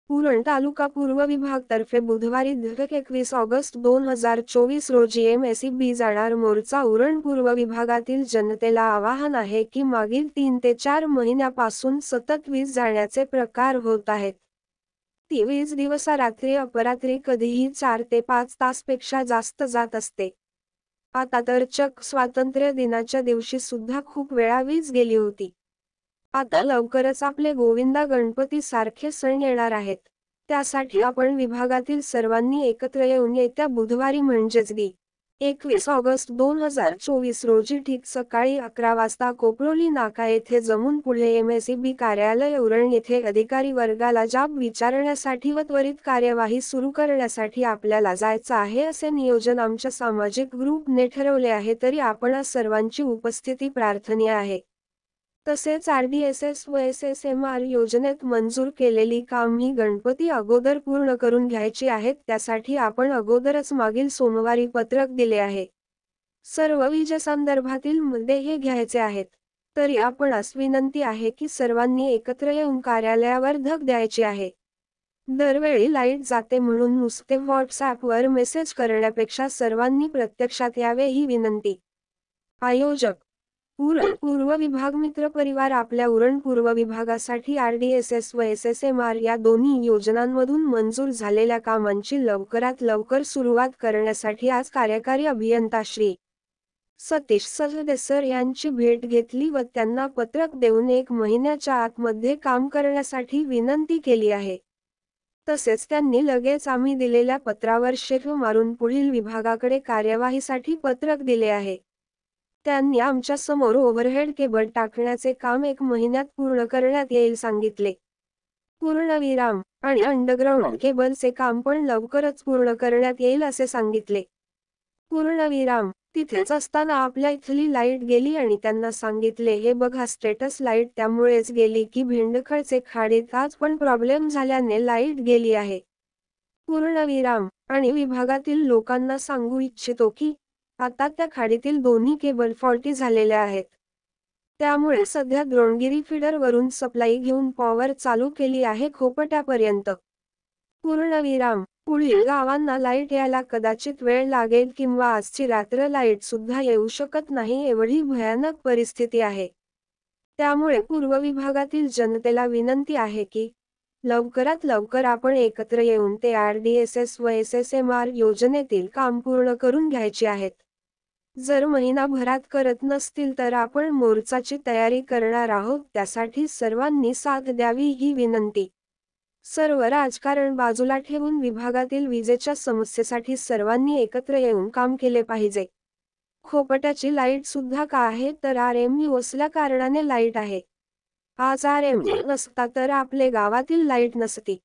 उरण तालुका पूर्व विभाग तर्फे बुधवारी दिनांक 21 ऑगस्ट 2024 रोजी एमएसईबी जाणार मोर्चा उरण पूर्व विभागातील जनतेला आवाहन आहे की मागील 3 ते 4 महिन्यापासून सतत वीज जाण्याचे प्रकार होत आहेत. ती वीज दिवसा रात्री अपरात्री कधीही 4 ते 5 तासपेक्षा जास्त जात असते. आता तर चक्क स्वातंत्र्य दिनाच्या दिवशी सुद्धा खूप वेळा वीज गेली होती. आता लवकरच आपले गोविंदा गणपती सारखे सण येणार आहेत. त्यासाठी आपण विभागातील सर्वांनी एकत्र येऊन येत्या बुधवारी म्हणजेच दि. 21 ऑगस्ट 2024 रोजी ठीक सकाळी 11 वाजता कोपरोली नाका येथे जमून पुढे एमएसईबी कार्यालय उरण येथे अधिकारी वर्गाला जाब विचारण्यासाठी व त्वरित कार्यवाही सुरू करण्यासाठी आपल्याला जायचं आहे असे नियोजन आमच्या सामाजिक ग्रुपने ठरवले आहे. तरी आपणा सर्वांची उपस्थिती प्रार्थनीय आहे. तसेच आरडीएसएस व एसएसएमआर योजनेत मंजूर केलेली कामही गणपती अगोदर पूर्ण करून घ्यायची आहेत. त्यासाठी आपण अगोदरच मागील सोमवारी पत्रक दिले आहे. सर्व विजेसंदर्भातील मुद्दे हे घ्यायचे आहेत. तरी आपणास विनंती आहे की सर्वांनी एकत्र येऊन कार्यालयावर धग द्यायची आहे. दरवेळी लाईट जाते म्हणून नुसते व्हॉट्सॲपवर मेसेज करण्यापेक्षा सर्वांनी प्रत्यक्षात यावे ही विनंती. आयोजक उरण पूर्व विभाग मित्र परिवार आपल्या उरण पूर्व विभागासाठी आरडीएसएस व एसएसएमआर या दोन्ही योजनांमधून मंजूर झालेल्या कामांची लवकरात लवकर सुरुवात करण्यासाठी आज कार्यकारी अभियंता श्री. सतीश सरदेसर यांची भेट घेतली व त्यांना पत्रक देऊन 1 महिन्याच्या आतमध्ये काम करण्यासाठी विनंती केली आहे. तसेच त्यांनी लगेच आम्ही दिलेल्या पत्रावर शेफ मारून पुढील विभागाकडे कार्यवाहीसाठी पत्रक दिले आहे. त्यांनी आमच्या समोर ओव्हरहेड केबल टाकण्याचे काम 1 महिन्यात पूर्ण करण्यात येईल सांगितले. पूर्णविराम आणि अंडरग्राउंड केबलचे काम पण लवकरच पूर्ण करण्यात येईल असे सांगितले. पूर्णविराम तिथेच असताना आपल्या इथली लाईट गेली आणि त्यांना सांगितले हे बघा स्टेटस लाईट त्यामुळेच गेली की भेंडखळचे खाडीत आज पण प्रॉब्लेम झाल्याने लाईट गेली आहे. पूर्णविराम आणि विभागातील लोकांना सांगू इच्छितो की आता त्या खाडीतील दोन्ही केबल फॉल्टी झालेल्या आहेत. त्यामुळे सध्या द्रोणगिरी फीडर वरून सप्लाई घेऊन पॉवर चालू केली आहे खोपट्यापर्यंत. पूर्णविराम पुढील गावांना लाईट यायला कदाचित वेळ लागेल किंवा आजची रात्र लाईट सुद्धा येऊ शकत नाही एवढी भयानक परिस्थिती आहे. त्यामुळे पूर्व विभागातील जनतेला विनंती आहे की लवकरात लवकर आपण एकत्र येऊन ते आरडीएसएस व एसएसएमआर योजनेतील काम पूर्ण करून घ्यायचे आहेत. जर महिनाभरात करत नसतील तर आपण मोर्चाची तयारी करणार आहोत. त्यासाठी सर्वांनी साथ द्यावी ही विनंती. सर्व राजकारण बाजूला ठेवून विभागातील विजेच्या समस्येसाठी सर्वांनी एकत्र येऊन काम केले पाहिजे. खोपट्याची लाईट सुद्धा का आहे तर आरएमयू असल्या कारणाने लाईट आहे. आज आरएमयू नसता तर आपले गावातील लाईट नसती.